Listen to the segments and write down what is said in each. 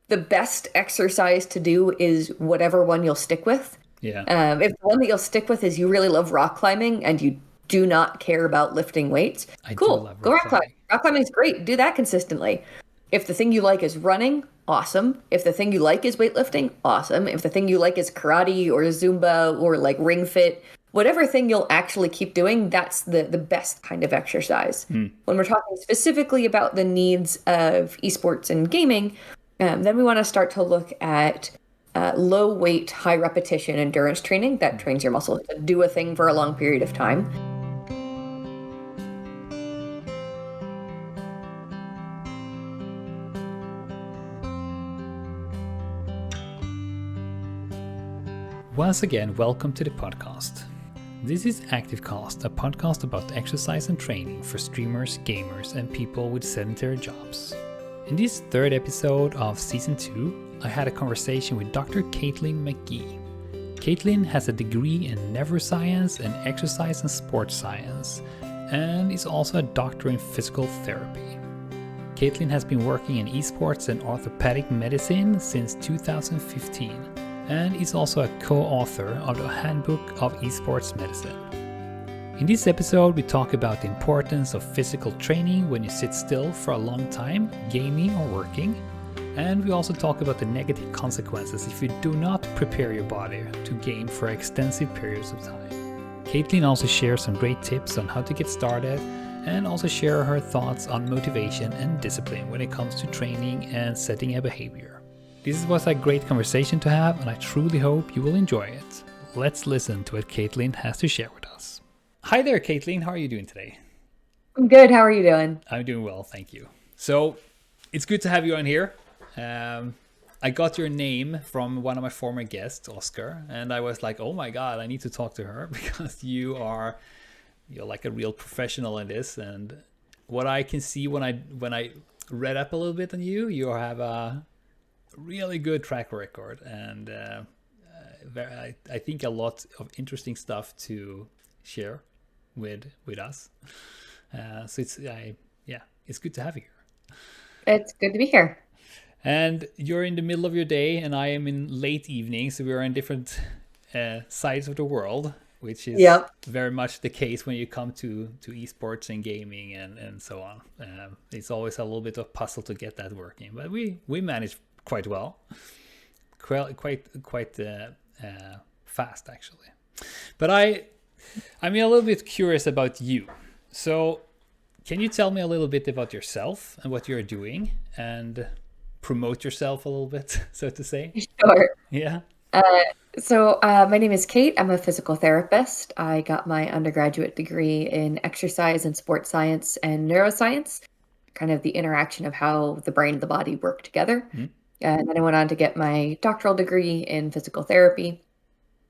the best exercise to do is whatever one you'll stick with. Yeah. If the one that you'll stick with is you really love rock climbing and you do not care about lifting weights, I do cool, love go rock rock climb. climbing. Rock climbing is great. Do that consistently. If the thing you like is running, awesome. If the thing you like is weightlifting, awesome. If the thing you like is karate or Zumba or like ring fit, whatever thing you'll actually keep doing, that's the best kind of exercise. When we're talking specifically about the needs of esports and gaming, then we want to start to look at low weight, high repetition endurance training that trains your muscles to do a thing for a long period of time. Once again, welcome to the podcast. This is ActiveCast, a podcast about exercise and training for streamers, gamers, and people with sedentary jobs. In this third episode of Season 2, I had a conversation with Dr. Caitlin McGee. Caitlin has a degree in neuroscience and exercise and sports science, and is also a doctor in physical therapy. Caitlin has been working in esports and orthopaedic medicine since 2015. And is also a co-author of the Handbook of Esports Medicine. In this episode, we talk about the importance of physical training when you sit still for a long time, gaming or working. And we also talk about the negative consequences if you do not prepare your body to game for extensive periods of time. Caitlin also shares some great tips on how to get started and also share her thoughts on motivation and discipline when it comes to training and setting a behavior. This was a great conversation to have, and I truly hope you will enjoy it. Let's listen to what Caitlin has to share with us. Hi there, Caitlin. How are you doing today? I'm good. How are you doing? I'm doing well, thank you. So, it's good to have you on here. I got your name from one of my former guests, Oscar, and I was like, oh my god, I need to talk to her because you're like a real professional in this. And what I can see when I read up a little bit on you, you have a really good track record, and I think a lot of interesting stuff to share with us. So it's good to have you here. It's good to be here. And you're in the middle of your day, and I am in late evening, so we are on different sides of the world, which is very much the case when you come to esports and gaming and so on. It's always a little bit of puzzle to get that working, but we manage quite well, quite fast actually. But I'm a little bit curious about you. So can you tell me a little bit about yourself and what you're doing and promote yourself a little bit, so to say? Sure. Yeah. So my name is Kate. I'm a physical therapist. I got my undergraduate degree in exercise and sports science and neuroscience, kind of the interaction of how the brain and the body work together. And then I went on to get my doctoral degree in physical therapy.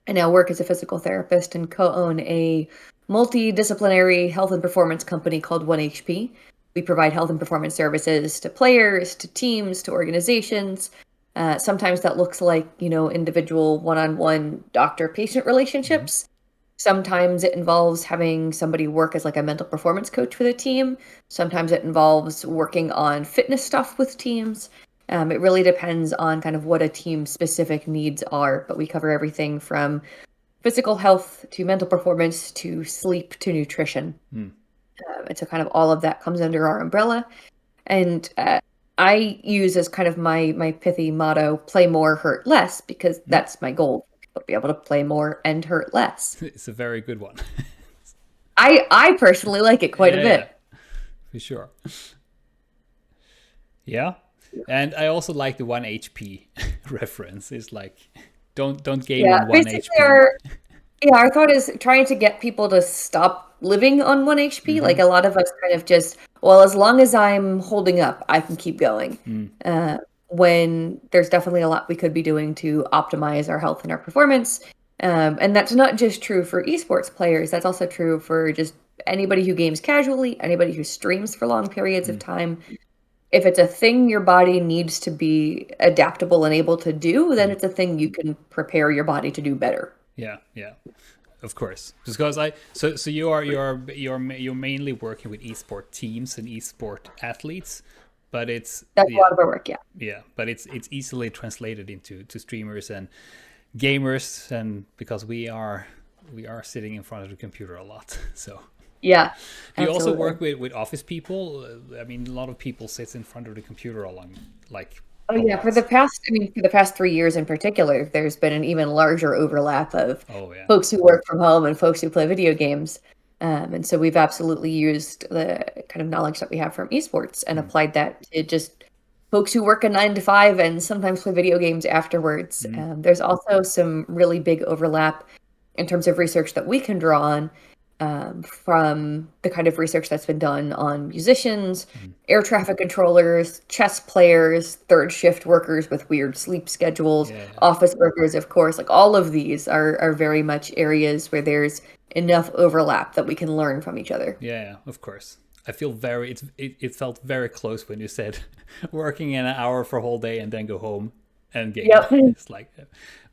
I now work as a physical therapist and co-own a multidisciplinary health and performance company called 1HP. We provide health and performance services to players, to teams, to organizations. Sometimes that looks like, individual one-on-one doctor-patient relationships. Sometimes it involves having somebody work as like a mental performance coach for the team. Sometimes it involves working on fitness stuff with teams. It really depends on kind of what a team's specific needs are, but we cover everything from physical health to mental performance to sleep to nutrition. And so kind of all of that comes under our umbrella. And I use as kind of my pithy motto, play more, hurt less, because that's my goal, to be able to play more and hurt less. It's a very good one. I personally like it quite a bit. Yeah, for sure. Yeah. And I also like the 1 HP reference. It's like, don't gain on 1 HP. Our thought is trying to get people to stop living on 1 HP. Like a lot of us kind of just, well, as long as I'm holding up, I can keep going. When there's definitely a lot we could be doing to optimize our health and our performance. And that's not just true for esports players. That's also true for just anybody who games casually, anybody who streams for long periods of time. If it's a thing your body needs to be adaptable and able to do, then it's a thing you can prepare your body to do better. Yeah, of course. Because you're mainly working with esport teams and esport athletes, but it's That's a lot of our work. Yeah. yeah, but it's easily translated into streamers and gamers, and because we are sitting in front of the computer a lot. So Yeah, do you also absolutely. work with office people? I mean, a lot of people sits in front of the computer along, like, Oh a yeah, lot. for the past 3 years in particular, there's been an even larger overlap of Oh yeah. folks who work from home and folks who play video games. And so we've absolutely used the kind of knowledge that we have from esports and Mm. applied that to just folks who work a 9 to 5 and sometimes play video games afterwards. Mm. There's also some really big overlap in terms of research that we can draw on from the kind of research that's been done on musicians, Mm. air traffic controllers, chess players, third shift workers with weird sleep schedules, Yeah, yeah, office workers, of course. Like all of these are very much areas where there's enough overlap that we can learn from each other. yeah, yeah, of course. I feel it felt very close when you said working an hour for a whole day and then go home and game. Yep. It's like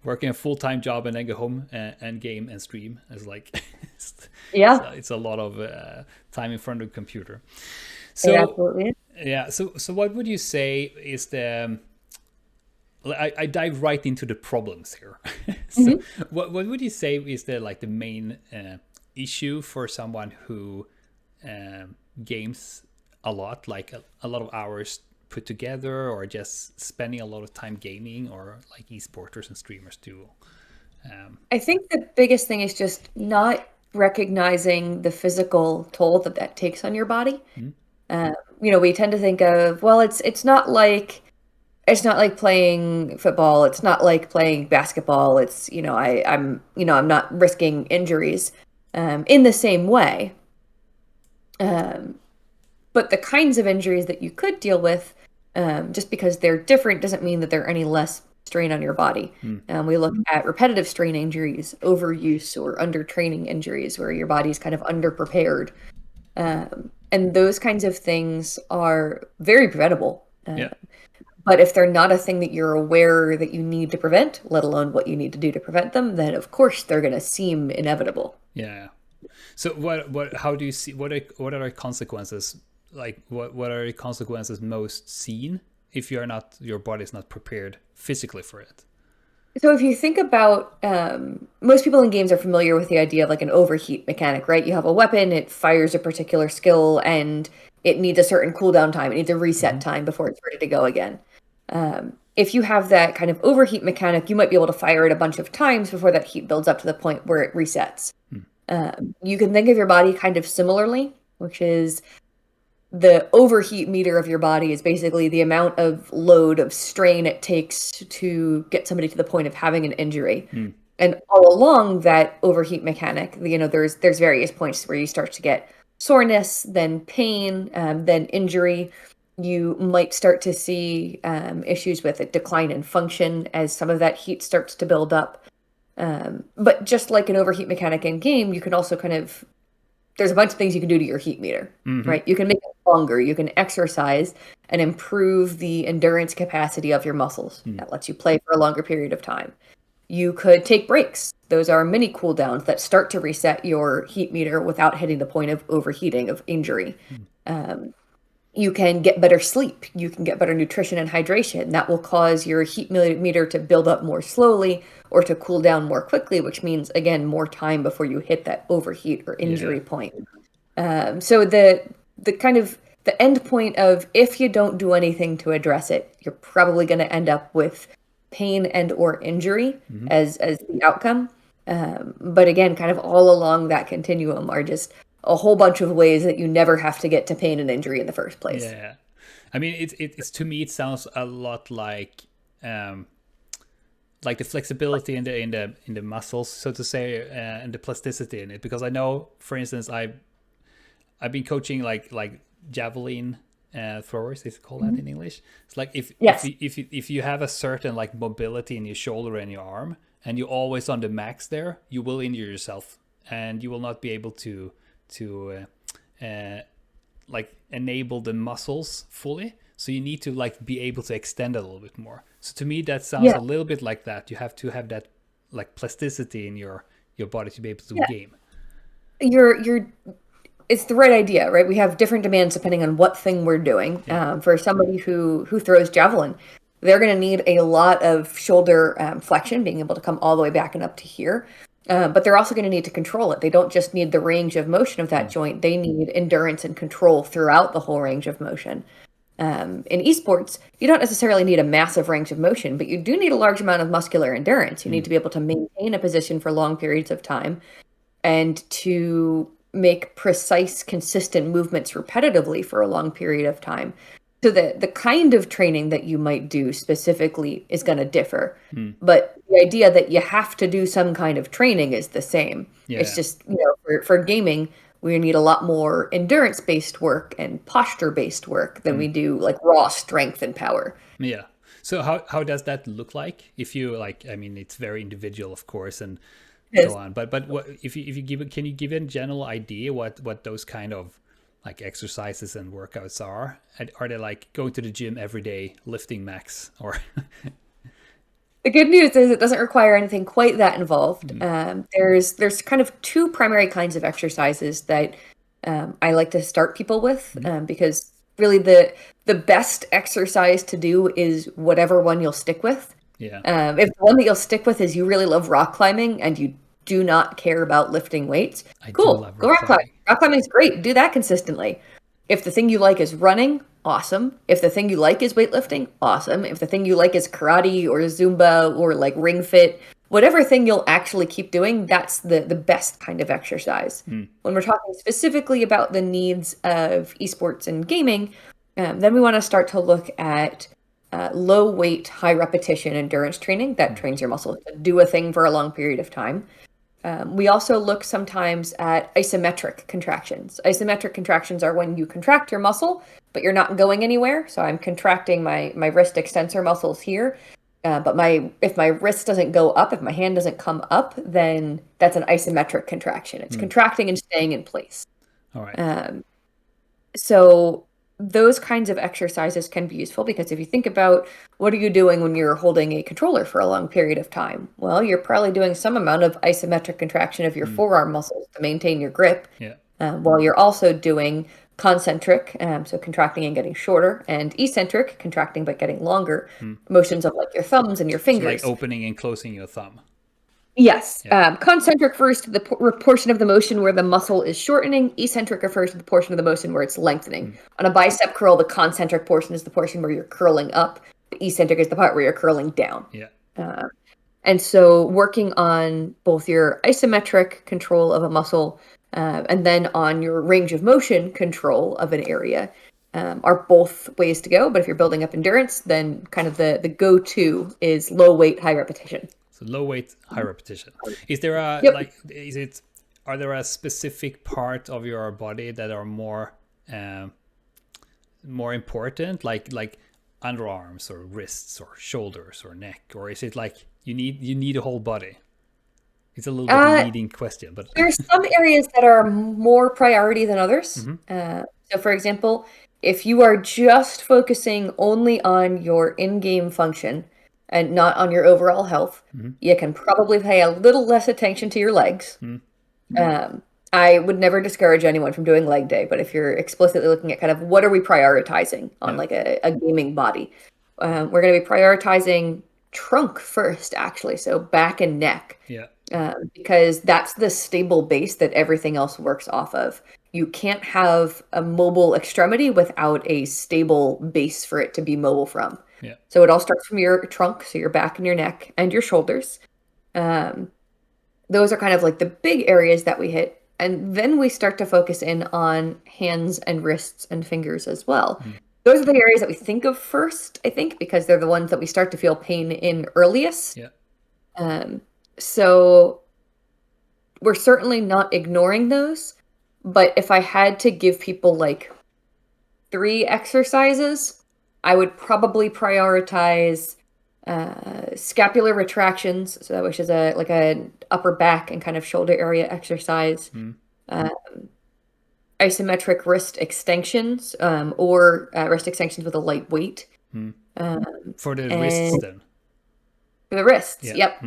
working a full-time job and then go home and game and stream. It's like Yeah, it's a lot of time in front of the computer. it So absolutely is. yeah, so what would you say is the I dive right into the problems here. So Mhm. what would you say is the main issue for someone who games a lot, like a lot of hours put together, or just spending a lot of time gaming, or like esporters and streamers do? I think the biggest thing is just not recognizing the physical toll that that takes on your body. Hmm? Uh, we tend to think of, well, it's not like playing football. It's not like playing basketball. It's, I'm not risking injuries in the same way. Um, but the kinds of injuries that you could deal with, just because they're different, doesn't mean that they're any less strain on your body. Hmm. We look at repetitive strain injuries, overuse, or undertraining injuries, where your body's kind of underprepared. And those kinds of things are very preventable. Yeah, But if they're not a thing that you're aware that you need to prevent, let alone what you need to do to prevent them, then of course they're going to seem inevitable. yeah. So how do you see what are the consequences, like what are the consequences most seen if your body's not prepared physically for it? So if you think about, most people in games are familiar with the idea of like an overheat mechanic, right? You have a weapon, it fires a particular skill, and it needs a certain cooldown time. It needs a reset Hmm. time before it's ready to go again. If you have that kind of overheat mechanic, you might be able to fire it a bunch of times before that heat builds up to the point where it resets. You can think of your body kind of similarly, which is the overheat meter of your body is basically the amount of load of strain it takes to get somebody to the point of having an injury. Hmm. And all along that overheat mechanic, there's various points where you start to get soreness, then pain, then injury. You might start to see issues with a decline in function as some of that heat starts to build up. But just like an overheat mechanic in game, you can also there's a bunch of things you can do to your heat meter, Hmm. right? You can make it longer, you can exercise and improve the endurance capacity of your muscles. Hmm. That lets you play for a longer period of time. You could take breaks. Those are mini cooldowns that start to reset your heat meter without hitting the point of overheating, of injury. You can get better sleep. You can get better nutrition and hydration. That will cause your heat meter to build up more slowly or to cool down more quickly, which means, again, more time before you hit that overheat or Yeah, injury point. So the kind of the end point of, if you don't do anything to address it, you're probably going to end up with pain and or injury hmm, as the outcome. But again, kind of all along that continuum are just a whole bunch of ways that you never have to get to pain and injury in the first place. yeah. I mean, it's to me it sounds a lot um like the flexibility in the muscles, so to say, and the plasticity in it. Because I know, for instance, I've been coaching like javelin throwers. Is it called that in English? It's like Yes. if you have a certain like mobility in your shoulder and your arm, and you're always on the max there, you will injure yourself, and you will not be able to like enable the muscles fully. So you need to like be able to extend a little bit more. So to me, that sounds Yeah. a little bit like that. You have to have that like plasticity in your body to be able to Yeah. game. You're it's the right idea, right? We have different demands depending on what thing we're doing. For somebody who throws javelin, they're going to need a lot of shoulder flexion, being able to come all the way back and up to here. But they're also going to need to control it. They don't just need the range of motion of that joint. They need endurance and control throughout the whole range of motion. In esports, you don't necessarily need a massive range of motion, but you do need a large amount of muscular endurance. You need to be able to maintain a position for long periods of time and to make precise, consistent movements repetitively for a long period of time. So the kind of training that you might do specifically is going to differ. But the idea that you have to do some kind of training is the same. It's just, for gaming, we need a lot more endurance-based work and posture-based work than we do like raw strength and power. Yeah. So how does that look like? If you like, I mean, it's very individual, of course, and so on. But what if you give can you give a general idea what those kind of like exercises and workouts are? Are they like going to the gym every day, lifting max, or? The good news is it doesn't require anything quite that involved. There's kind of two primary kinds of exercises that I like to start people with because really the best exercise to do is whatever one you'll stick with. Yeah. If the one that you'll stick with is you really love rock climbing and you do not care about lifting weights, cool, go rock climbing. Rock climbing is great. Do that consistently. If the thing you like is running, awesome. If the thing you like is weightlifting, awesome. If the thing you like is karate or Zumba or like ring fit, whatever thing you'll actually keep doing, that's the best kind of exercise. When we're talking specifically about the needs of esports and gaming, then we want to start to look at low weight, high repetition endurance training that trains your muscles to do a thing for a long period of time. We also look sometimes at isometric contractions. Isometric contractions are when you contract your muscle, but you're not going anywhere. So I'm contracting my wrist extensor muscles here. But if my wrist doesn't go up, if my hand doesn't come up, then that's an isometric contraction. It's contracting and staying in place. All right. So those kinds of exercises can be useful because if you think about what are you doing when you're holding a controller for a long period of time? Well, you're probably doing some amount of isometric contraction of your forearm muscles to maintain your grip, while you're also doing concentric, so contracting and getting shorter, and eccentric, contracting but getting longer, motions of like your thumbs and your fingers. So like opening and closing your thumb. Yes. Concentric refers to the portion of the motion where the muscle is shortening. Eccentric refers to the portion of the motion where it's lengthening. On a bicep curl, the concentric portion is the portion where you're curling up. The eccentric is the part where you're curling down. And so working on both your isometric control of a muscle and then on your range of motion control of an area are both ways to go. But if you're building up endurance, then kind of the go-to is low weight, high repetition. So low weight, high repetition. Is there a are there a specific part of your body that are more important, like underarms or wrists or shoulders or neck, or is it like you need a whole body? It's a little bit of a leading question, but there's some areas that are more priority than others. So for example, if you are just focusing only on your in-game function and not on your overall health, you can probably pay a little less attention to your legs. I would never discourage anyone from doing leg day, but if you're explicitly looking at kind of what are we prioritizing on like a gaming body, we're going to be prioritizing trunk first, actually. So back and neck. Because that's the stable base that everything else works off of. You can't have a mobile extremity without a stable base for it to be mobile from. So it all starts from your trunk, so your back and your neck and your shoulders. Those are kind of like the big areas that we hit. And then we start to focus in on hands and wrists and fingers as well. Those are the areas that we think of first, I think, because they're the ones that we start to feel pain in earliest. So we're certainly not ignoring those. But if I had to give people like 3 exercises, I would probably prioritize scapular retractions, so which is like a upper back and kind of shoulder area exercise. Isometric wrist extensions, or wrist extensions with a light weight. For the wrists, then. For the wrists, yep.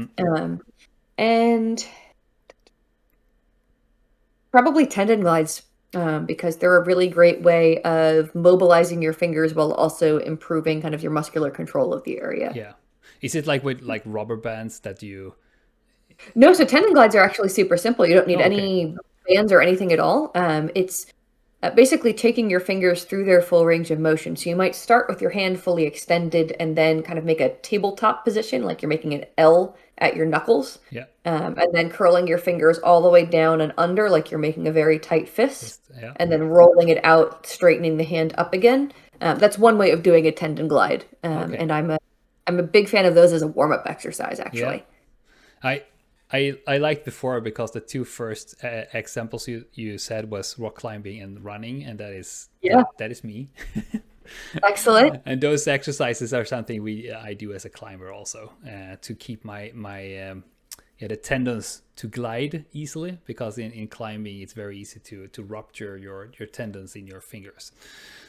And probably tendon glides because they're a really great way of mobilizing your fingers while also improving kind of your muscular control of the area. Yeah. Is it like with like rubber bands that you? No, so tendon glides are actually super simple. You don't need Oh, okay. any bands or anything at all. It's basically taking your fingers through their full range of motion. So you might start with your hand fully extended and then kind of make a tabletop position, like you're making an L at your knuckles, Yeah. and then curling your fingers all the way down and under, like you're making a very tight fist, Yeah. and then rolling it out, straightening the hand up again. That's one way of doing a tendon glide, Okay. and I'm a big fan of those as a warm up exercise, Yeah. actually. I liked before because the two first examples you said was rock climbing and running, and Yeah, that is me. excellent. And those exercises are something I do as a climber also, to keep my the tendons to glide easily, because in climbing it's very easy to rupture your tendons in your fingers.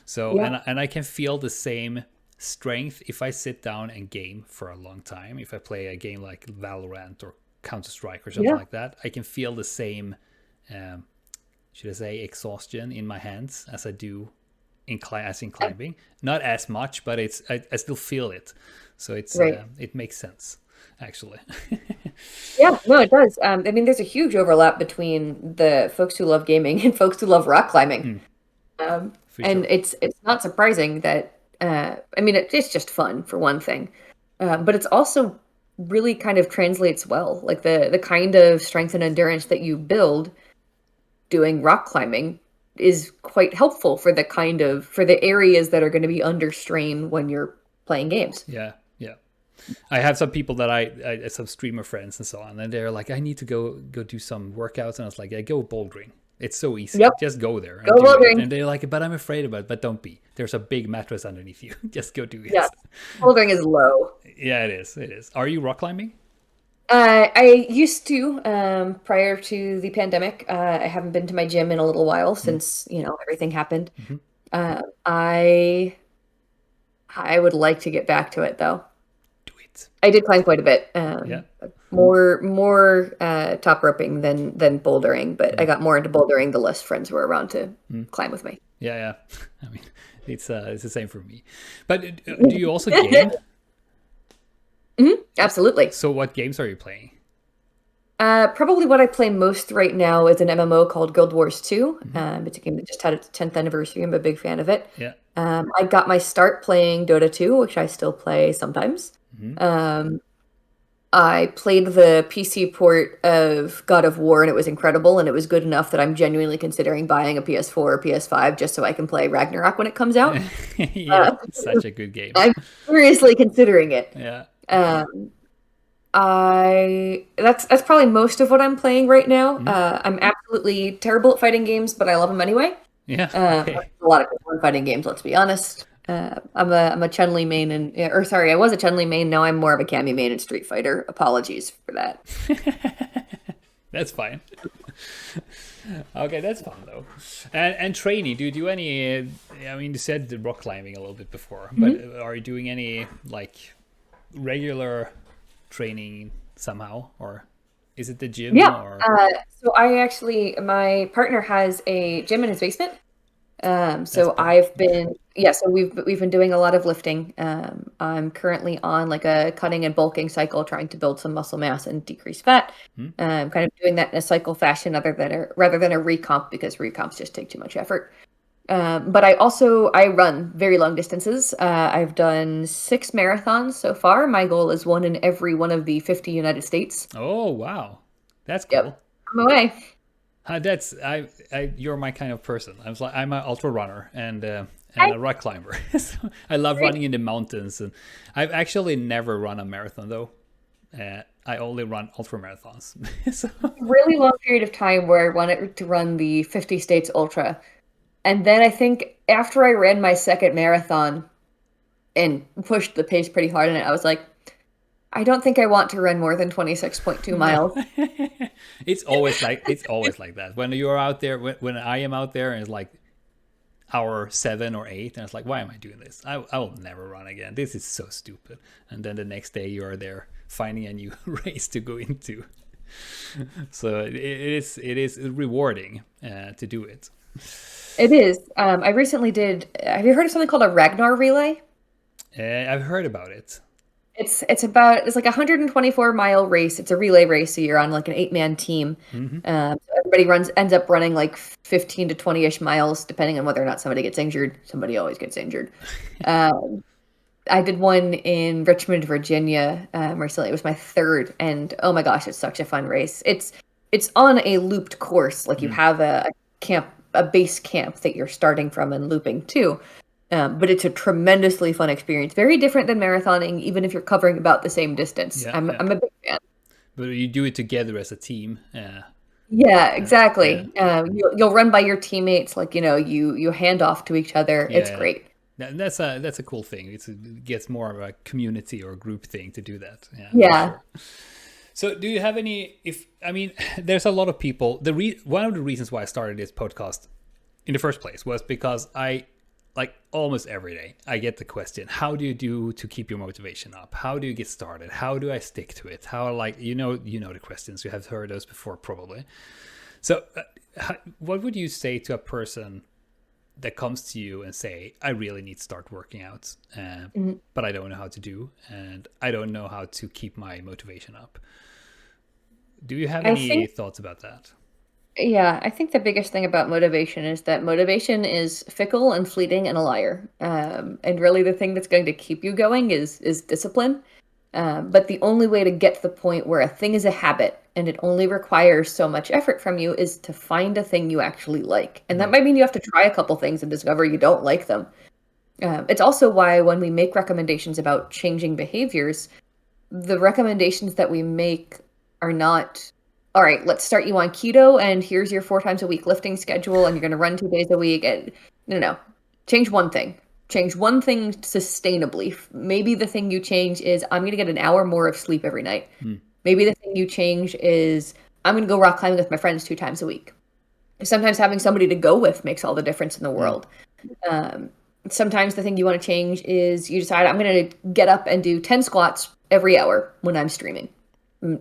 So Yeah, and I can feel the same strength if I sit down and game for a long time. If I play a game like Valorant or Counter-Strike or something yeah, like that, I can feel the same, should I say, exhaustion in my hands as I do in climbing. Not as much, but I still feel it. So right. it makes sense, actually. Yeah, no, it does. I mean, there's a huge overlap between the folks who love gaming and folks who love rock climbing. For And sure. it's not surprising that I mean, it's just fun for one thing, but it's also really kind of translates well. Like the kind of strength and endurance that you build doing rock climbing is quite helpful for for the areas that are going to be under strain when you're playing games. Yeah, yeah. I have some people that I some streamer friends and so on, and they're like, I need to go do some workouts, and I was like, yeah, go bouldering. It's so easy. Yep, Just go there go and do it. bouldering. And they're like, but I'm afraid about it. But don't be. There's a big mattress underneath you. Just go do it. Yes, bouldering is low. Yeah, it is. It is. Are you rock climbing? I used to, prior to the pandemic. I haven't been to my gym in a little while since, everything happened. Mm-hmm. Uh, I I would like to get back to it though. Do it. I did climb quite a bit. Yeah. More top roping than bouldering, but I Mm. got more into bouldering the less friends were around to Mm. climb with me. Yeah, yeah. I mean, it's the same for me. But do you also game? Absolutely. So what games are you playing? Probably what I play most right now is an MMO called Guild Wars 2. Mm-hmm. It's a game that just had its 10th anniversary. I'm a big fan of it. Yeah. I got my start playing Dota 2, which I still play sometimes. Mm-hmm. Um, I played the PC port of God of War, and it was incredible, and it was good enough that I'm genuinely considering buying a PS4 or PS5 just so I can play Ragnarok when it comes out. Yeah, Uh, it's such a good game. I'm seriously considering it. Yeah. Um, I that's probably most of what I'm playing right now. Mm-hmm. I'm absolutely terrible at fighting games, but I love them anyway. Yeah. A Okay. lot of people in fighting games, let's be honest. I'm a Chun-Li main and or sorry, I was a Chun-Li main. Now I'm more of a Cammy main in Street Fighter. Apologies for that. That's fine. Okay, that's fun though. And training, do you do any? I mean, you said the rock climbing a little bit before, but are you doing any like regular training somehow, or is it the gym Yeah. or? So my partner has a gym in his basement. That's So cool. I've been, yeah, so we've been doing a lot of lifting. I'm currently on like a cutting and bulking cycle, trying to build some muscle mass and decrease fat. Hmm? Kind of doing that in a cycle fashion, rather than a recomp because recomps just take too much effort. But I run very long distances. I've done 6 marathons so far. My goal is one in every one of the 50 United States. Oh wow, that's Yep, cool. I'm away. That's you're my kind of person. I'm an ultra runner and Hi. a rock climber. So I love Great. running in the mountains, and I've actually never run a marathon though. I only run ultra marathons. So Really long period of time where I wanted to run the 50 States Ultra. And then I think after I ran my second marathon and pushed the pace pretty hard in it, I was like, I don't think I want to run more than 26.2 no, miles. it's always like that. When you're out there, when I am out there, and it's like hour 7 or 8, and it's like, why am I doing this? I will never run again. This is so stupid. And then the next day you are there finding a new race to go into. So it is rewarding to do it. It is. I recently did. Have you heard of something called a Ragnar relay? I've heard about it. It's like a 124-mile race. It's a relay race, so you're on like an 8-man team. Hmm. So everybody ends up running like 15 to 20-ish miles, depending on whether or not somebody gets injured. Somebody always gets injured. Um, I did one in Richmond, Virginia, recently. It was my third, and oh my gosh, it's such a fun race. It's on a looped course. Like you Mm. have a base camp that you're starting from and looping to. But it's a tremendously fun experience. Very different than marathoning, even if you're covering about the same distance. Yeah, I'm yeah. I'm a big fan. But you do it together as a team. Yeah, Yeah, exactly. You'll run by your teammates, like you hand off to each other. It's yeah. great. That's a cool thing. It gets more of a community or group thing to do that. Yeah, for Yeah. sure. So, do you have any? If I mean, there's a lot of people. One of the reasons why I started this podcast in the first place was because I, like almost every day, I get the question: how do you do to keep your motivation up? How do you get started? How do I stick to it? How, like, the questions, you have heard those before probably. So, what would you say to a person that comes to you and say, I really need to start working out, Mhm. but I don't know how to do, and I don't know how to keep my motivation up? Do you have I any think thoughts about that? Yeah, I think the biggest thing about motivation is that motivation is fickle and fleeting and a liar. And really, the thing that's going to keep you going is discipline. But the only way to get to the point where a thing is a habit and it only requires so much effort from you is to find a thing you actually like. And that Mm. might mean you have to try a couple things and discover you don't like them. It's also why when we make recommendations about changing behaviors, the recommendations that we make are not, all right, let's start you on keto and here's your 4 times a week lifting schedule and you're going to run 2 days a week. And no. Change one thing. Change one thing sustainably. Maybe the thing you change is I'm going to get an hour more of sleep every night. Mm. Maybe the thing you change is I'm going to go rock climbing with my friends 2 times a week. Sometimes having somebody to go with makes all the difference in the Mm. world. Um, Sometimes the thing you want to change is you decide I'm going to get up and do 10 squats every hour when I'm streaming.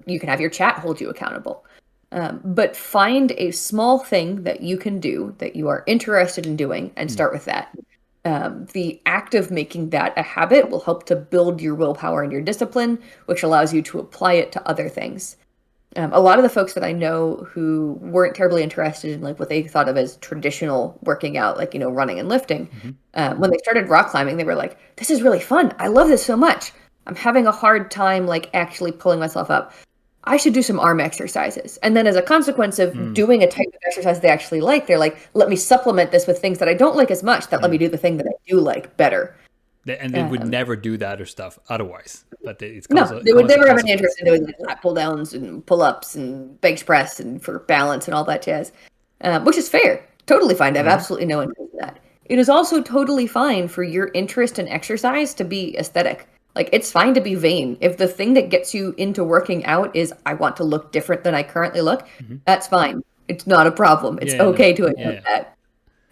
You can have your chat hold you accountable. But find a small thing that you can do that you are interested in doing and Mm. start with that. The act of making that a habit will help to build your willpower and your discipline, which allows you to apply it to other things. A lot of the folks that I know who weren't terribly interested in like what they thought of as traditional working out, like running and lifting, Hmm. when they started rock climbing, they were like, "This is really fun. I love this so much. I'm having a hard time like actually pulling myself up. I should do some arm exercises." And then as a consequence of Mm. doing a type of exercise they actually like, they're like, "Let me supplement this with things that I don't like as much that let me Mm. do the thing that I do like better." And they would Um, never do that other stuff otherwise, but it's no, they would cause a never have any interest consequence. in doing like lat pull downs and pull ups and bench press and for balance and all that jazz, which is fair. Totally fine to have Hmm. absolutely no interest in that. It is also totally fine for your interest in exercise to be aesthetic. Like it's fine to be vain. If the thing that gets you into working out is I want to look different than I currently look, Hmm. that's fine. It's not a problem. It's Yeah, no, okay to yeah, admit yeah,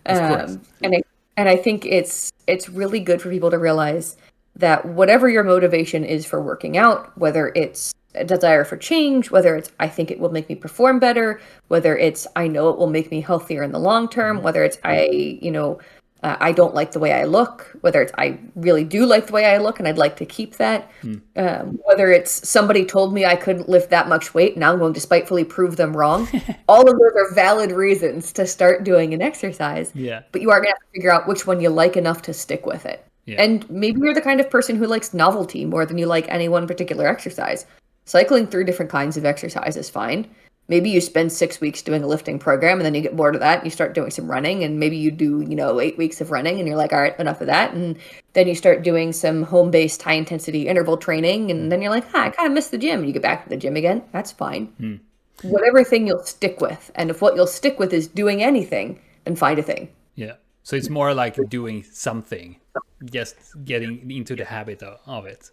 that. of course. Um, and I and I think it's really good for people to realize that whatever your motivation is for working out, whether it's a desire for change, whether it's I think it will make me perform better, whether it's I know it will make me healthier in the long term, Hmm. whether it's I don't like the way I look, whether it's I really do like the way I look and I'd like to keep that, Mm. whether it's somebody told me I couldn't lift that much weight, now I'm going to spitefully prove them wrong. All of those are valid reasons to start doing an exercise, Yeah, but you are going to have to figure out which one you like enough to stick with it. yeah. And maybe you're the kind of person who likes novelty more than you like any one particular exercise. Cycling through different kinds of exercise is fine. Maybe you spend 6 weeks doing a lifting program and then you get bored of that and you start doing some running and maybe you do, 8 weeks of running and you're like, all right, enough of that. And then you start doing some home-based high intensity interval training and Mm. then you're like, I kind of miss the gym. And you get back to the gym again. That's fine. Mm. Whatever thing you'll stick with. And if what you'll stick with is doing anything, then find a thing. Yeah. So it's more like doing something, just getting into the habit of it.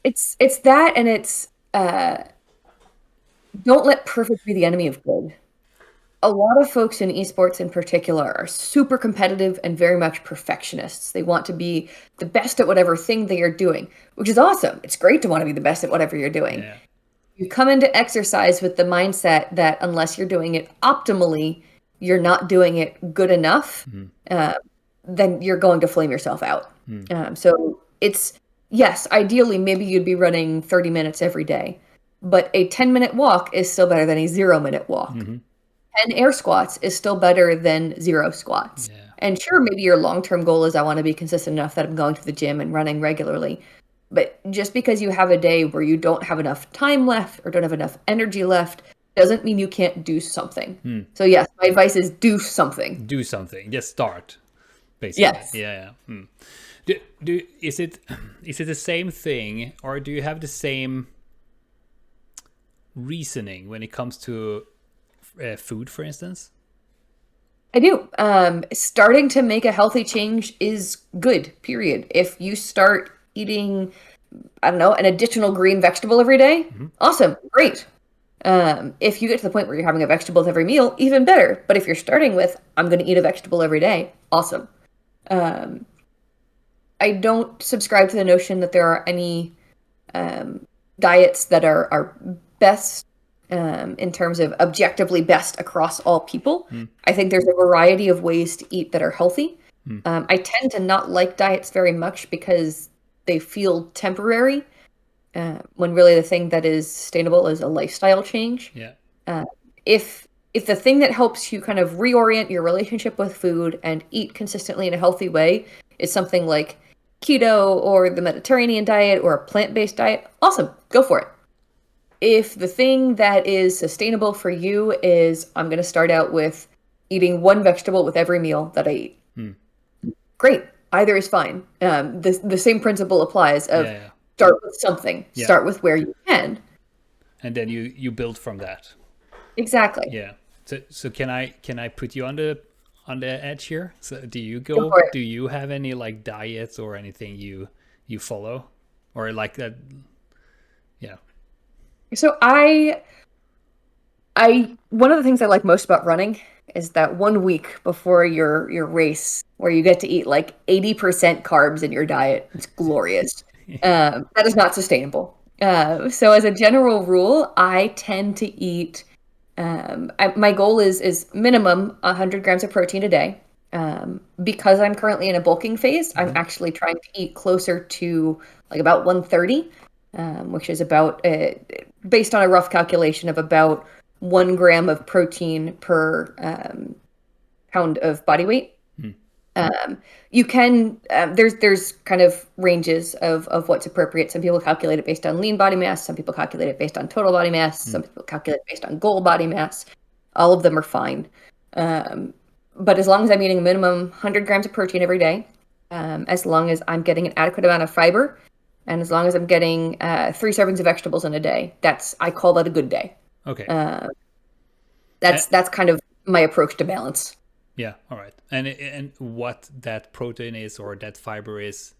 It's that and it's don't let perfect be the enemy of good. A lot of folks in esports in particular are super competitive and very much perfectionists. They want to be the best at whatever thing they are doing, which is awesome. It's great to want to be the best at whatever you're doing. Yeah. You come into exercise with the mindset that unless you're doing it optimally, you're not doing it good enough, then you're going to flame yourself out. So it's, yes, ideally, maybe you'd be running 30 minutes every day, but a 10-minute walk is still better than a 0-minute walk. 10 air squats is still better than 0 squats. Yeah. And sure, maybe your long-term goal is I want to be consistent enough that I'm going to the gym and running regularly. But just because you have a day where you don't have enough time left or don't have enough energy left doesn't mean you can't do something. So yes, my advice is do something. Do something. Just start, basically. Yes. Yeah. Is it the same thing, or do you have the same reasoning when it comes to food, for instance? I do. Starting to make a healthy change is good, period. If you start eating, I don't know, an additional green vegetable every day, awesome, great. If you get to the point where you're having a vegetable with every meal, even better. But if you're starting with, I'm going to eat a vegetable every day, awesome. I don't subscribe to the notion that there are any diets that are best in terms of objectively best across all people. I think there's a variety of ways to eat that are healthy. I tend to not like diets very much because they feel temporary, when really the thing that is sustainable is a lifestyle change. Yeah. If the thing that helps you kind of reorient your relationship with food and eat consistently in a healthy way is something like keto or the Mediterranean diet or a plant-based diet, awesome, go for it. If the thing that is sustainable for you is I'm going to start out with eating one vegetable with every meal that I eat, great. Either is fine. The same principle applies of start with something, start with where you can. And then you build from that. Exactly. Yeah. So can I put you on the edge here? So do you have any like diets or anything you follow or like that? Yeah. So I one of the things I like most about running is that 1 week before your race where you get to eat like 80% carbs in your diet. It's glorious. That is not sustainable. So as a general rule, I tend to eat my goal is minimum 100 grams of protein a day. Because I'm currently in a bulking phase, I'm actually trying to eat closer to like about 130, which is about, based on a rough calculation of about 1 gram of protein per pound of body weight. You can, there's kind of ranges of what's appropriate. Some people calculate it based on lean body mass. Some people calculate it based on total body mass. Some people calculate it based on goal body mass. All of them are fine. But as long as I'm eating a minimum 100 grams of protein every day, as long as I'm getting an adequate amount of fiber, and as long as I'm getting 3 servings of vegetables in a day, I call that a good day. Okay. That's kind of my approach to balance. Yeah. All right. And what that protein is or that fiber is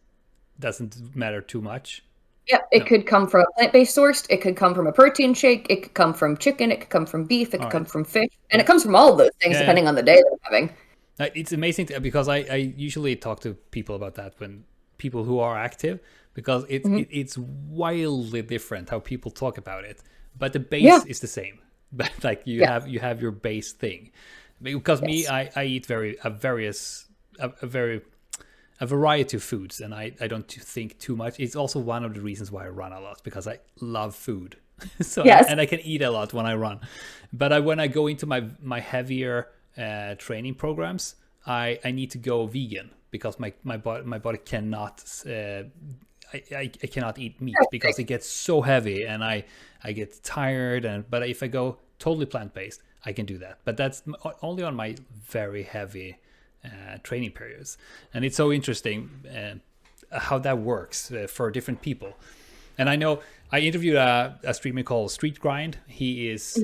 doesn't matter too much. Yeah, it could come from a plant-based source. It could come from a protein shake. It could come from chicken. It could come from beef. It could come from fish. And it comes from all of those things depending on the day they're having. It's amazing because I usually talk to people about that when people who are active, because it's wildly different how people talk about it. But the base is the same. But like you have your base thing. Because I eat a variety of foods, and I don't think too much. It's also one of the reasons why I run a lot, because I love food. And I can eat a lot when I run. But when I go into my heavier training programs, I need to go vegan because my body cannot. I cannot eat meat because it gets so heavy and I get tired. But if I go totally plant-based, I can do that. But that's only on my very heavy training periods. And it's so interesting how that works for different people. And I know I interviewed a streamer called Street Grind. He's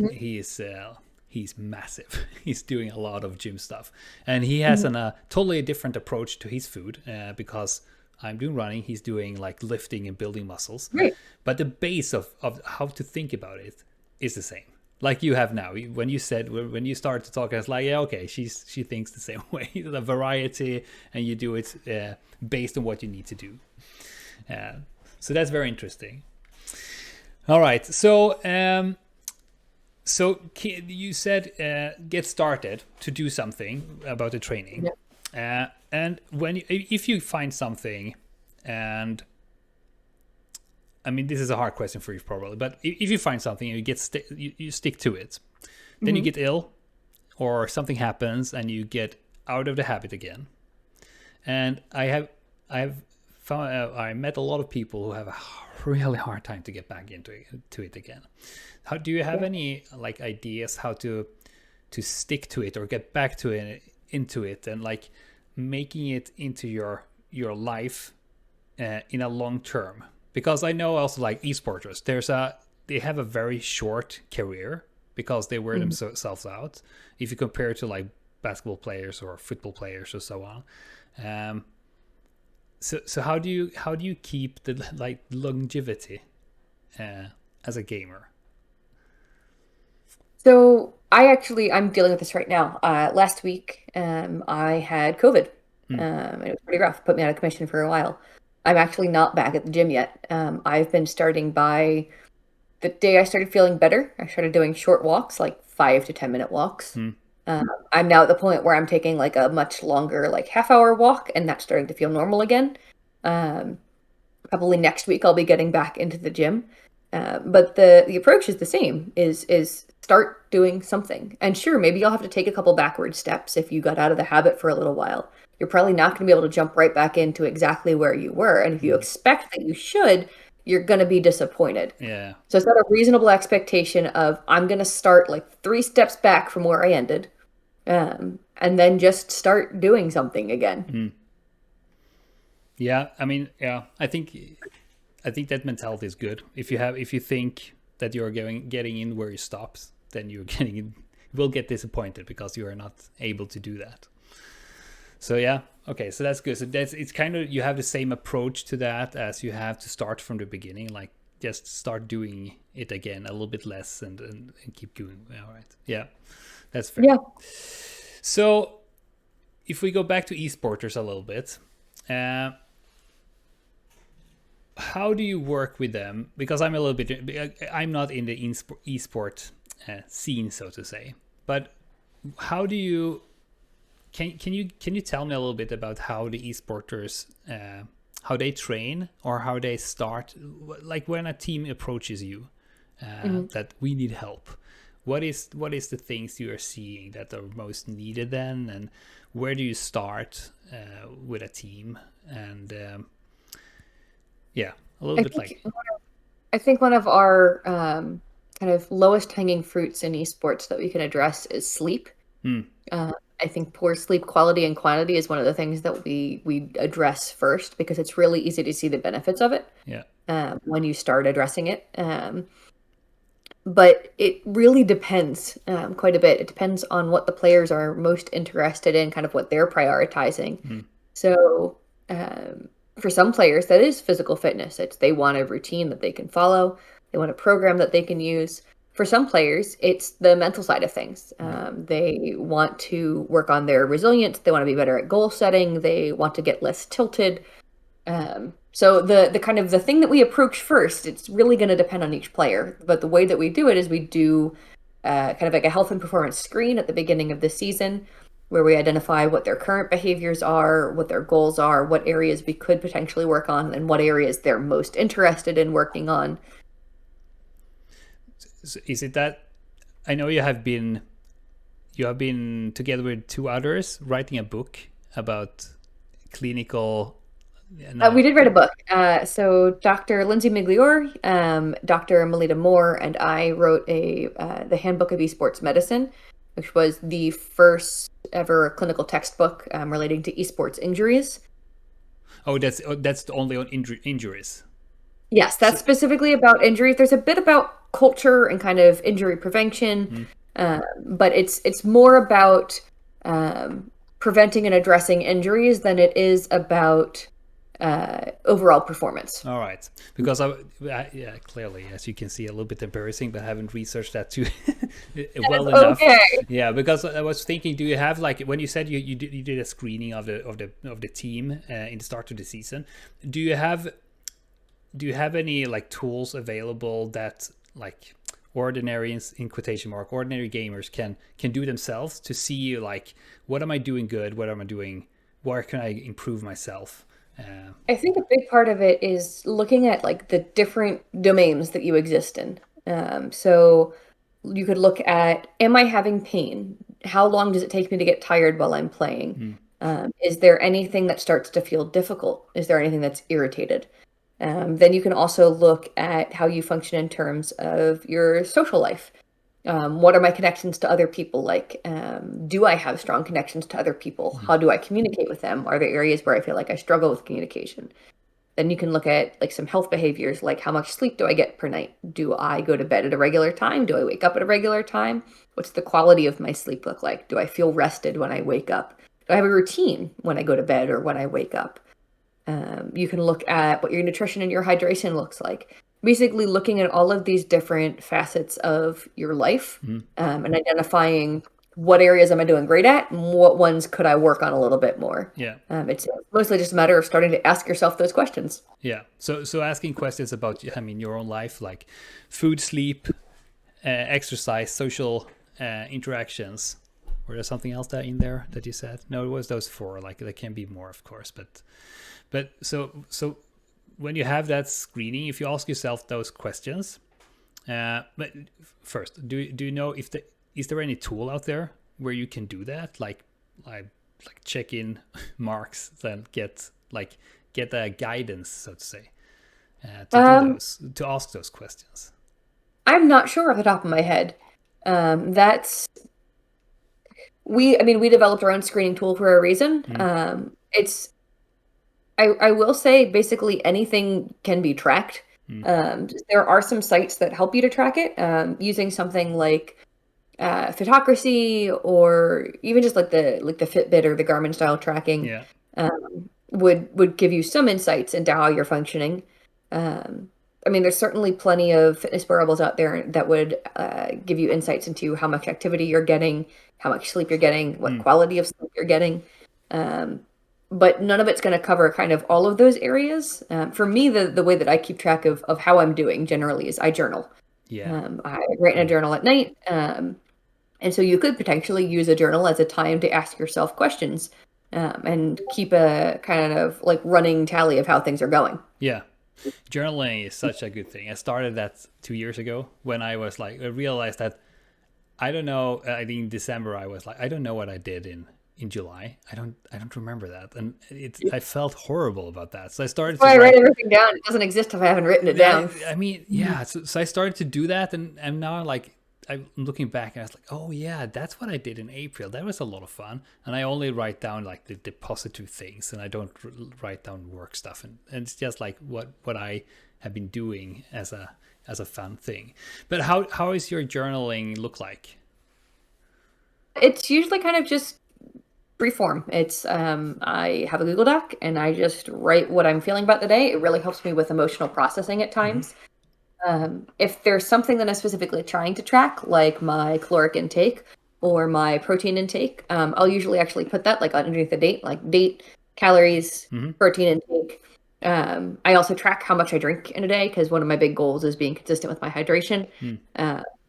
massive. He's doing a lot of gym stuff. And he has a totally different approach to his food because I'm doing running. He's doing like lifting and building muscles. Right. But the base of how to think about it is the same. Like you have now. When you start to talk, I was like, yeah, okay, she thinks the same way. The variety, and you do it based on what you need to do. So that's very interesting. All right. So So you said get started to do something about the training, and if you find something, and I mean this is a hard question for you probably, but if you find something and you stick to it, then you get ill, or something happens and you get out of the habit again. And I've found I met a lot of people who have a really hard time to get back into it again. How do you have any like ideas how to stick to it or get back to it into it and like making it into your life in a long term? Because I know also like esporters, they have a very short career because they wear themselves out. If you compare it to like basketball players or football players or so on. So how do you keep the like longevity as a gamer? So I'm dealing with this right now. Last week, I had COVID. And it was pretty rough. Put me out of commission for a while. I'm actually not back at the gym yet. I've been starting by the day I started feeling better. I started doing short walks, like 5 to 10 minute walks. I'm now at the point where I'm taking like a much longer, like half-hour walk, and that's starting to feel normal again. Probably next week I'll be getting back into the gym. But the approach is the same, is start doing something. And sure, maybe you'll have to take a couple backward steps if you got out of the habit for a little while. You're probably not going to be able to jump right back into exactly where you were. And if you expect that you should, you're going to be disappointed. Yeah. So set a reasonable expectation of I'm going to start like 3 steps back from where I ended, and then just start doing something again. Yeah, I mean, yeah, I think that mentality is good. If you think that you're getting in where you stops, then you will get disappointed because you are not able to do that. So yeah, okay, so that's good. So it's kind of, you have the same approach to that as you have to start from the beginning, like just start doing it again a little bit less and keep going. All right, yeah, that's fair. Yeah. So if we go back to esporters a little bit. How do you work with them? Because I'm not in the esport scene, so to say. But how do you? Can you tell me a little bit about how the esporters how they train or how they start? Like when a team approaches you, that we need help. What is the things you are seeing that are most needed then, and where do you start with a team? And yeah, a little bit like. I think one of our kind of lowest hanging fruits in esports that we can address is sleep. I think poor sleep quality and quantity is one of the things that we address first, because it's really easy to see the benefits of it when you start addressing it. But it really depends quite a bit. It depends on what the players are most interested in, kind of what they're prioritizing. So for some players, that is physical fitness. They want a routine that they can follow. They want a program that they can use. For some players, it's the mental side of things. They want to work on their resilience. They want to be better at goal setting. They want to get less tilted. So the kind of the thing that we approach first, it's really going to depend on each player. But the way that we do it is we do kind of like a health and performance screen at the beginning of the season, where we identify what their current behaviors are, what their goals are, what areas we could potentially work on, and what areas they're most interested in working on. So is it that I know you have been together with 2 others writing a book about clinical. We did write a book. So Dr. Lindsay Migliore, Dr. Melita Moore, and I wrote the Handbook of Esports Medicine, which was the first ever clinical textbook relating to esports injuries. Oh, that's only on injuries. Yes, that's specifically about injuries. There's a bit about culture and kind of injury prevention, but it's more about preventing and addressing injuries than it is about overall performance. All right, because yeah, clearly, as you can see, a little bit embarrassing, but I haven't researched that too well enough. Okay. Yeah, because I was thinking, do you have, like, when you said you did a screening of the team in the start of the season, do you have any like tools available that, like, ordinary in quotation mark ordinary gamers can do themselves to see like, what am I doing good, what am I doing, where can I improve myself? I think a big part of it is looking at like the different domains that you exist in. So you could look at, am I having pain? How long does it take me to get tired while I'm playing? Is there anything that starts to feel difficult? Is there anything that's irritated? Then you can also look at how you function in terms of your social life. What are my connections to other people like? Do I have strong connections to other people? How do I communicate with them? Are there areas where I feel like I struggle with communication? Then you can look at like some health behaviors, like how much sleep do I get per night? Do I go to bed at a regular time? Do I wake up at a regular time? What's the quality of my sleep look like? Do I feel rested when I wake up? Do I have a routine when I go to bed or when I wake up? You can look at what your nutrition and your hydration looks like. Basically looking at all of these different facets of your life, and identifying what areas am I doing great at and what ones could I work on a little bit more. Yeah. It's mostly just a matter of starting to ask yourself those questions. Yeah. So asking questions about, I mean, your own life, like food, sleep, exercise, social interactions. Or there's something else that in there that you said? No, it was those four. Like there can be more, of course, but so when you have that screening, if you ask yourself those questions, but first, do you know if is there any tool out there where you can do that, like check in marks, then get a guidance, so to say, to ask those questions? I'm not sure off the top of my head. We developed our own screening tool for a reason. I will say basically anything can be tracked. There are some sites that help you to track it, using something like Fitocracy, or even just like the Fitbit or the Garmin style tracking. Yeah. Would give you some insights into how you're functioning. I mean, there's certainly plenty of fitness wearables out there that would give you insights into how much activity you're getting, how much sleep you're getting, what quality of sleep you're getting. But none of it's going to cover kind of all of those areas. For me, the way that I keep track of how I'm doing generally is I journal. Yeah. I write in a journal at night. And so you could potentially use a journal as a time to ask yourself questions, and keep a kind of like running tally of how things are going. Yeah. Journaling is such a good thing. I started that 2 years ago when I was like, I realized that I don't know. I think in December I was like, I don't know what I did in July. I don't remember that, and I felt horrible about that. So I started. I write everything down. It doesn't exist if I haven't written it down. I mean, yeah. So I started to do that, and now I'm looking back and I was like, oh yeah, that's what I did in April. That was a lot of fun. And I only write down like the positive things, and I don't write down work stuff. And it's just like what I have been doing as a fun thing. But how is your journaling look like? It's usually kind of just free form. It's I have a Google Doc and I just write what I'm feeling about the day. It really helps me with emotional processing at times. If there's something that I'm specifically trying to track, like my caloric intake or my protein intake, I'll usually actually put that like underneath the date, like date, calories, protein intake. I also track how much I drink in a day, because one of my big goals is being consistent with my hydration.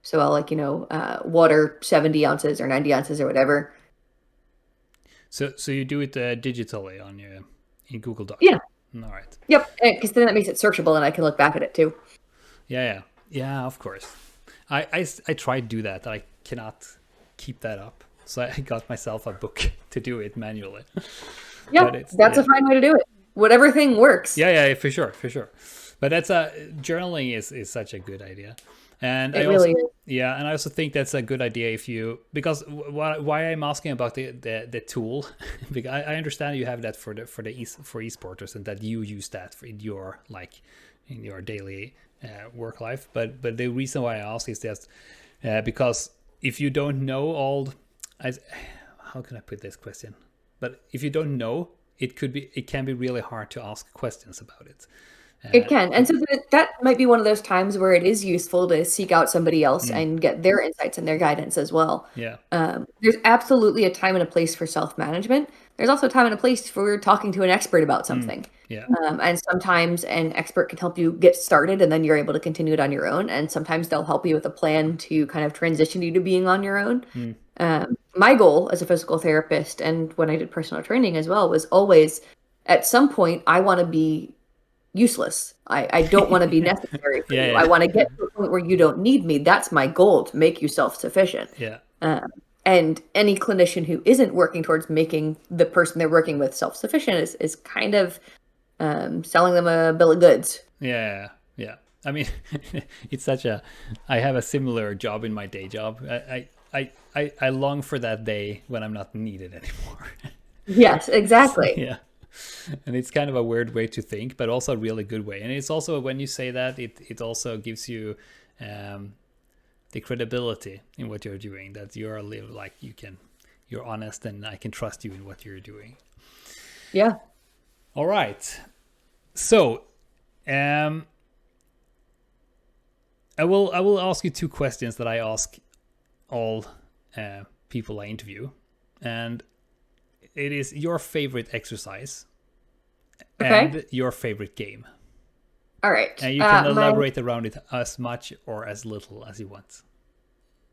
So I'll water 70 ounces or 90 ounces or whatever. So you do it digitally in Google Docs? Yeah. All right. Yep, because then that makes it searchable and I can look back at it too. Yeah, of course. I tried to do that. I cannot keep that up. So I got myself a book to do it manually. Yeah, that's a fine way to do it. Whatever thing works. Yeah, for sure. But journaling is such a good idea. And it really is. Yeah, and I also think that's a good idea because why I'm asking about the tool, because I understand you have that for esporters, and that you use that in your daily work life. But the reason why I ask is just because if you don't know how can I put this question? But if you don't know, it can be really hard to ask questions about it. It can. And so that might be one of those times where it is useful to seek out somebody else and get their insights and their guidance as well. Yeah. There's absolutely a time and a place for self-management. there's also a time and a place for talking to an expert about something. Yeah. And sometimes an expert can help you get started and then you're able to continue it on your own. And sometimes they'll help you with a plan to kind of transition you to being on your own. My goal as a physical therapist and when I did personal training as well was always at some point, I want to be useless. I don't want to be necessary for you. Yeah. I want to get to a point where you don't need me. That's my goal, to make you self-sufficient. Yeah. And any clinician who isn't working towards making the person they're working with self-sufficient is kind of selling them a bill of goods. Yeah. I mean, it's such a. I have a similar job in my day job. I long for that day when I'm not needed anymore. Yes, exactly. Yeah. And it's kind of a weird way to think, but also a really good way. And it's also, when you say that, it also gives you the credibility in what you're doing, that you're like you're honest and I can trust you in what you're doing. Yeah. All right. So I will ask you two questions that I ask all people I interview, and it is your favorite exercise and your favorite game. All right. And you can elaborate around it as much or as little as you want.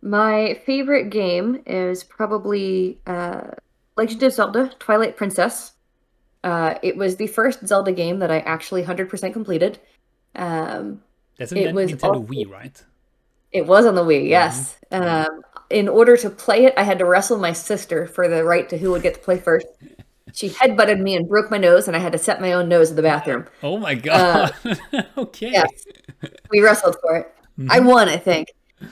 My favorite game is probably Legend of Zelda: Twilight Princess. It was the first Zelda game that I actually 100% completed. That's a Nintendo Wii, right? It was on the Wii, yes. In order to play it, I had to wrestle my sister for the right to who would get to play first. She headbutted me and broke my nose, and I had to set my own nose in the bathroom. Oh my god! Okay. Yes, we wrestled for it. I won, I think.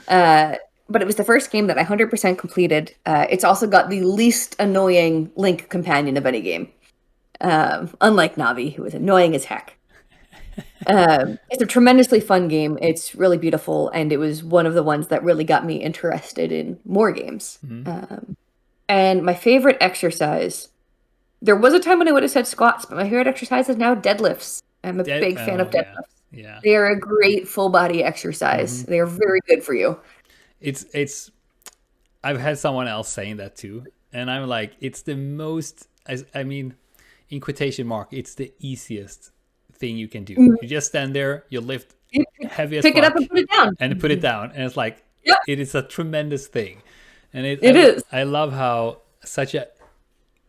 But it was the first game that I 100% completed. It's also got the least annoying Link companion of any game. Unlike Navi, who is annoying as heck. It's a tremendously fun game. It's really beautiful, and it was one of the ones that really got me interested in more games. And my favorite exercise, there was a time when I would have said squats, but my favorite exercise is now deadlifts. I'm a big fan of deadlifts. Yeah. They are a great full body exercise. They are very good for you. It's I've had someone else saying that too, and I'm like, it's the most, I mean, in quotation mark, it's the easiest thing you can do. You just stand there, you lift heavy as fuck, pick it up and put it down. And put it down, and it's like, it is a tremendous thing. And it is. I love how such a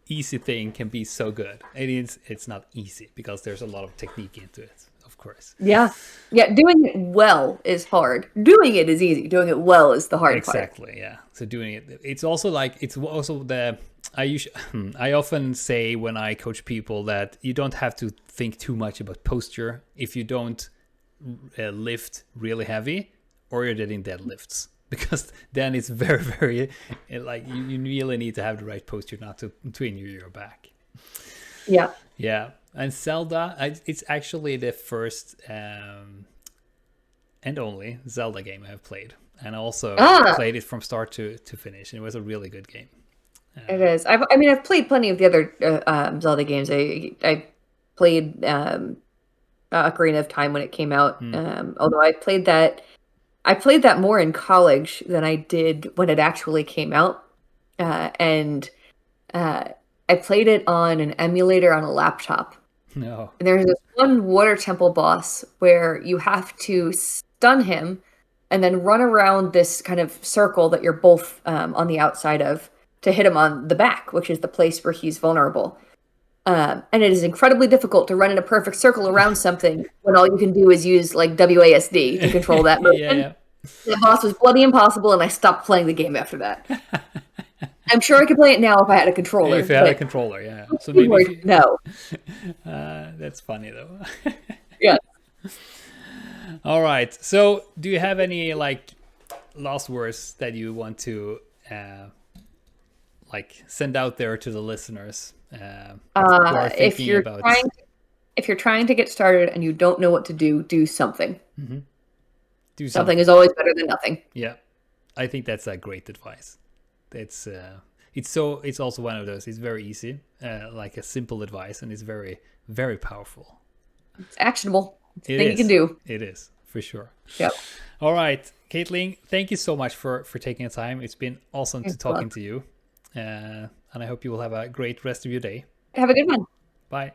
easy thing can be so good. It's not easy because there's a lot of technique into it, of course. Yeah. Doing it well is hard. Doing it is easy. Doing it well is the hard part. Exactly. Yeah. So doing it, it's also the I often say when I coach people that you don't have to think too much about posture if you don't lift really heavy or you're doing deadlifts, because then it's very, very like you really need to have the right posture not to injure your back. Yeah. And Zelda, it's actually the first and only Zelda game I've played, and also played it from start to finish, and it was a really good game. It is. I've played plenty of the other Zelda games. I played Ocarina of Time when it came out. Although I played that more in college than I did when it actually came out. And I played it on an emulator on a laptop. No. And there's this one water temple boss where you have to stun him and then run around this kind of circle that you're both on the outside of to hit him on the back, which is the place where he's vulnerable. And it is incredibly difficult to run in a perfect circle around something when all you can do is use like WASD to control that motion. Yeah. The boss was bloody impossible, and I stopped playing the game after that. I'm sure I could play it now if I had a controller. If you had a controller, yeah. So maybe no. That's funny though. Yeah. All right. So, do you have any like last words that you want to like send out there to the listeners? If you're trying to get started and you don't know what to do something. Do something is always better than nothing. Yeah, I think that's a great advice. It's also one of those. It's very easy, like a simple advice, and it's very, very powerful. It's actionable. It's a thing you can do. It is for sure. Yep. All right, Caitlin, thank you so much for taking the time. It's been awesome to talking to you. And I hope you will have a great rest of your day. Have a good one. Bye.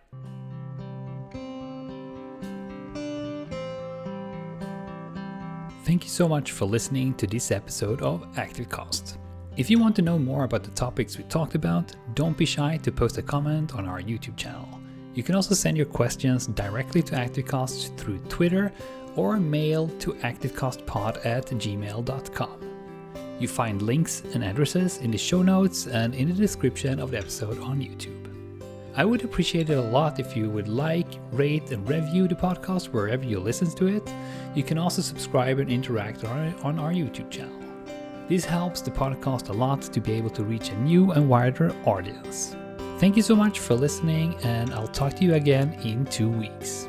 Thank you so much for listening to this episode of ActiveCast. If you want to know more about the topics we talked about, don't be shy to post a comment on our YouTube channel. You can also send your questions directly to ActiveCast through Twitter or mail to activecastpod@gmail.com. You find links and addresses in the show notes and in the description of the episode on YouTube. I would appreciate it a lot if you would like, rate, and review the podcast wherever you listen to it. You can also subscribe and interact on our YouTube channel. This helps the podcast a lot to be able to reach a new and wider audience. Thank you so much for listening, and I'll talk to you again in 2 weeks.